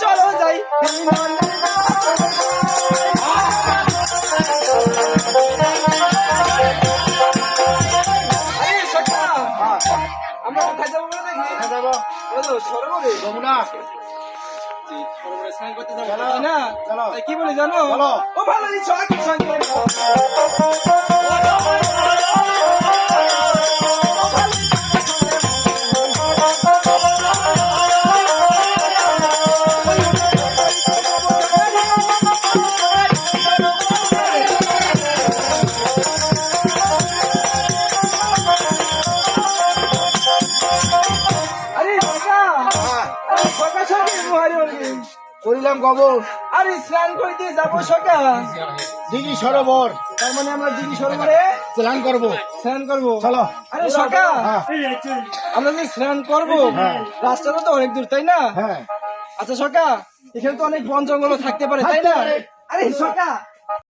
চলো যাই। আমরা কোথায় যাবো বলে দেখি? সরোবরে যমুনা সরোবরে স্নান করতে যাবো চলো। তাই না? চলো। তাই কি বলি জানো? চলো। ও ভালো সঙ্গে আরে কাকা, আরে কাকা সঙ্গে মহারি ওরকি। করিলাম খবর আরে স্নান করতে যাবো সকা। দিঘি সরোবর তার মানে আমরা দিঘি সরোবরে স্নান করবো। স্নান করবো। চলো। আরে সকা, হ্যাঁ আমরা যে স্নান করবো রাস্তাটা তো অনেক দূর তাই না? হ্যাঁ আচ্ছা সকা, এখানে তো অনেক বন জঙ্গল থাকতে পারে তাই না? থাকতে পারে। আরে সকা